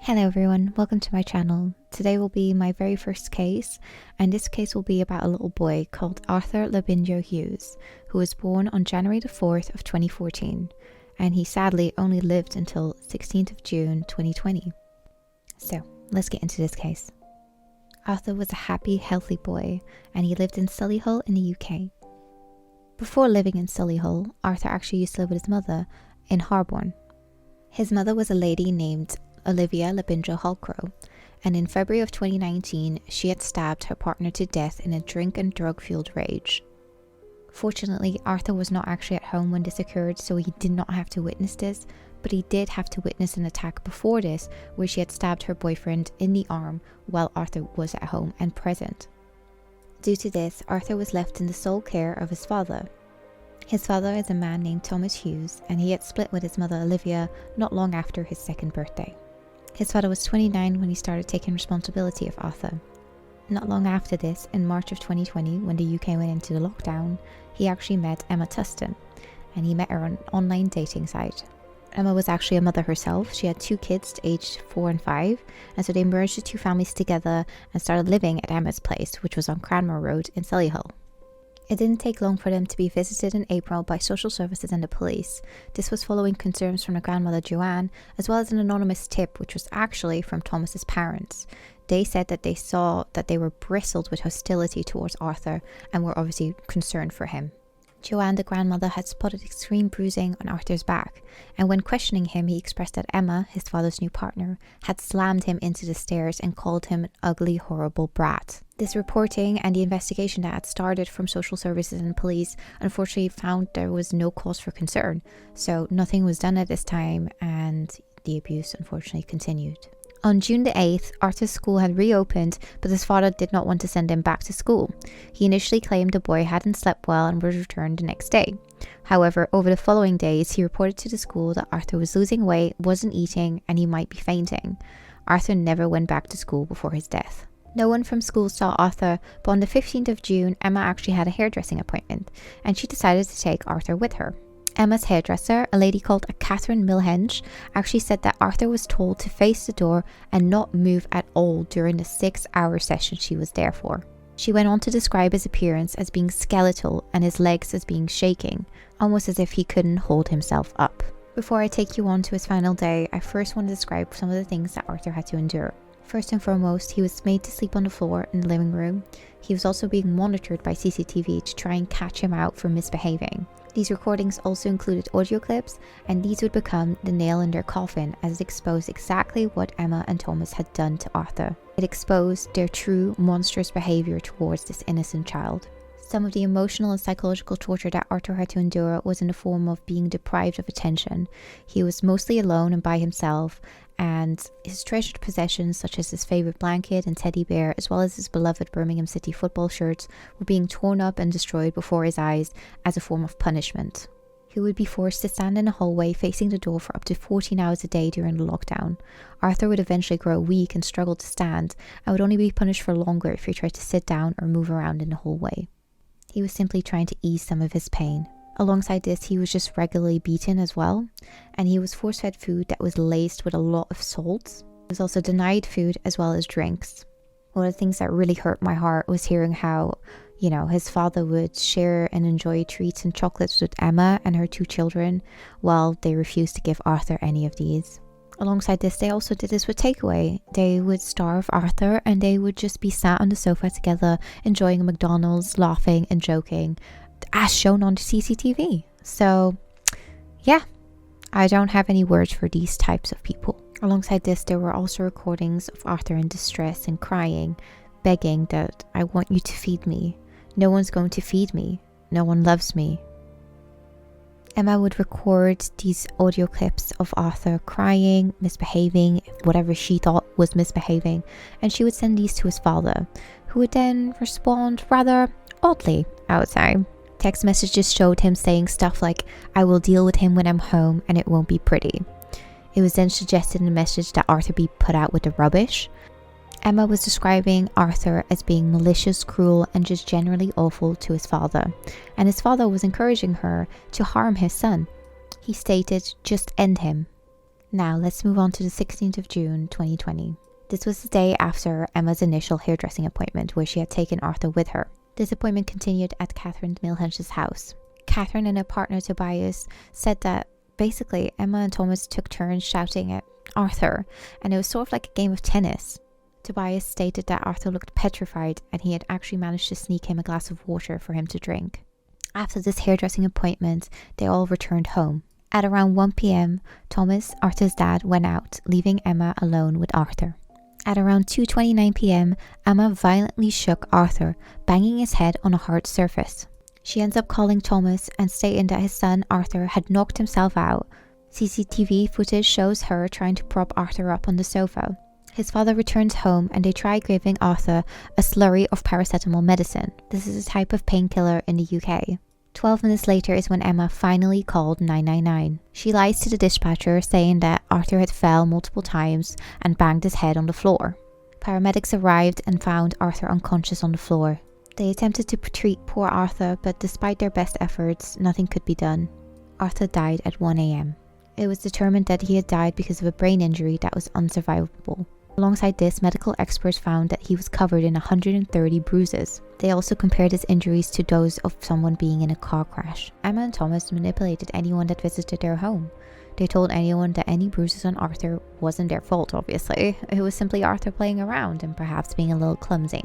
Hello everyone, welcome to my channel. Today will be my very first case, and this case will be about a little boy called Arthur Labinjo Hughes, who was born on January the 4th of 2014, and he sadly only lived until 16th of June 2020. So, let's get into this case. Arthur was a happy, healthy boy, and he lived in Solihull in the UK. Before living in Solihull, Arthur actually used to live with his mother in Harborne. His mother was a lady named Olivia Labinjo Hughes, and in February of 2019, she had stabbed her partner to death in a drink and drug-fueled rage. Fortunately, Arthur was not actually at home when this occurred, so he did not have to witness this, but he did have to witness an attack before this, where she had stabbed her boyfriend in the arm while Arthur was at home and present. Due to this, Arthur was left in the sole care of his father. His father is a man named Thomas Hughes, and he had split with his mother Olivia not long after his second birthday. His father was 29 when he started taking responsibility of Arthur. Not long after this, in March of 2020, when the UK went into the lockdown, he actually met Emma Tustin, and he met her on an online dating site. Emma was actually a mother herself. She had two kids aged 4 and 5, and so they merged the two families together and started living at Emma's place, which was on Cranmer Road in Solihull. It didn't take long for them to be visited in April by social services and the police. This was following concerns from their grandmother Joanne, as well as an anonymous tip which was actually from Thomas's parents. They said that they saw that they were bristled with hostility towards Arthur and were obviously concerned for him. Joanne, the grandmother, had spotted extreme bruising on Arthur's back, and when questioning him, he expressed that Emma, his father's new partner, had slammed him into the stairs and called him an ugly, horrible brat. This reporting and the investigation that had started from social services and police unfortunately found there was no cause for concern, so nothing was done at this time and the abuse unfortunately continued. On June the 8th, Arthur's school had reopened, but his father did not want to send him back to school. He initially claimed the boy hadn't slept well and would return the next day. However, over the following days, he reported to the school that Arthur was losing weight, wasn't eating, and he might be fainting. Arthur never went back to school before his death. No one from school saw Arthur, but on the 15th of June, Emma actually had a hairdressing appointment, and she decided to take Arthur with her. Emma's hairdresser, a lady called Catherine Milhenge, actually said that Arthur was told to face the door and not move at all during the 6-hour session she was there for. She went on to describe his appearance as being skeletal and his legs as being shaking, almost as if he couldn't hold himself up. Before I take you on to his final day, I first want to describe some of the things that Arthur had to endure. First and foremost, he was made to sleep on the floor in the living room. He was also being monitored by CCTV to try and catch him out for misbehaving. These recordings also included audio clips, and these would become the nail in their coffin as it exposed exactly what Emma and Thomas had done to Arthur. It exposed their true monstrous behavior towards this innocent child. Some of the emotional and psychological torture that Arthur had to endure was in the form of being deprived of attention. He was mostly alone and by himself, and his treasured possessions such as his favourite blanket and teddy bear, as well as his beloved Birmingham City football shirts, were being torn up and destroyed before his eyes as a form of punishment. He would be forced to stand in a hallway facing the door for up to 14 hours a day during the lockdown. Arthur would eventually grow weak and struggle to stand, and would only be punished for longer if he tried to sit down or move around in the hallway. He was simply trying to ease some of his pain. Alongside this, he was just regularly beaten as well, and he was force-fed food that was laced with a lot of salt. He was also denied food as well as drinks. One of the things that really hurt my heart was hearing how, his father would share and enjoy treats and chocolates with Emma and her two children, while they refused to give Arthur any of these. Alongside this, they also did this with takeaway. They would starve Arthur and they would just be sat on the sofa together, enjoying a McDonald's, laughing and joking, as shown on the CCTV. So, yeah, I don't have any words for these types of people. Alongside this, there were also recordings of Arthur in distress and crying, begging that I want you to feed me. No one's going to feed me. No one loves me. Emma would record these audio clips of Arthur crying, misbehaving, whatever she thought was misbehaving, and she would send these to his father, who would then respond rather oddly, I would say. Text messages showed him saying stuff like, "I will deal with him when I'm home and it won't be pretty." It was then suggested in the message that Arthur be put out with the rubbish. Emma was describing Arthur as being malicious, cruel, and just generally awful to his father, and his father was encouraging her to harm his son. He stated, "Just end him." Now let's move on to the 16th of June 2020. This was the day after Emma's initial hairdressing appointment where she had taken Arthur with her. This appointment continued at Catherine Milhench's house. Catherine and her partner Tobias said that basically Emma and Thomas took turns shouting at Arthur, and it was sort of like a game of tennis. Tobias stated that Arthur looked petrified and he had actually managed to sneak him a glass of water for him to drink. After this hairdressing appointment, they all returned home. At around 1 p.m, Thomas, Arthur's dad, went out, leaving Emma alone with Arthur. At around 2:29 p.m, Emma violently shook Arthur, banging his head on a hard surface. She ends up calling Thomas and stating that his son Arthur had knocked himself out. CCTV footage shows her trying to prop Arthur up on the sofa. His father returns home and they try giving Arthur a slurry of paracetamol medicine. This is a type of painkiller in the UK. 12 minutes later is when Emma finally called 999. She lies to the dispatcher saying that Arthur had fell multiple times and banged his head on the floor. Paramedics arrived and found Arthur unconscious on the floor. They attempted to treat poor Arthur, but despite their best efforts, nothing could be done. Arthur died at 1 a.m. It was determined that he had died because of a brain injury that was unsurvivable. Alongside this, medical experts found that he was covered in 130 bruises. They also compared his injuries to those of someone being in a car crash. Emma and Thomas manipulated anyone that visited their home. They told anyone that any bruises on Arthur wasn't their fault, obviously. It was simply Arthur playing around and perhaps being a little clumsy.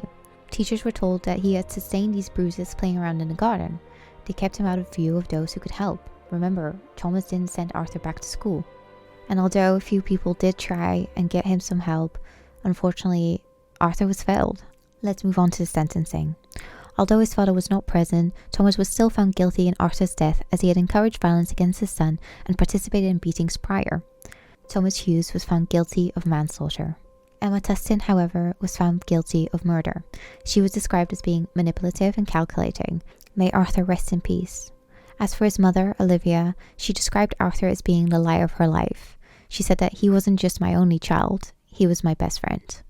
Teachers were told that he had sustained these bruises playing around in the garden. They kept him out of view of those who could help. Remember, Thomas didn't send Arthur back to school. And although a few people did try and get him some help, unfortunately, Arthur was failed. Let's move on to the sentencing. Although his father was not present, Thomas was still found guilty in Arthur's death as he had encouraged violence against his son and participated in beatings prior. Thomas Hughes was found guilty of manslaughter. Emma Tustin, however, was found guilty of murder. She was described as being manipulative and calculating. May Arthur rest in peace. As for his mother, Olivia, she described Arthur as being the lie of her life. She said that he wasn't just my only child, he was my best friend.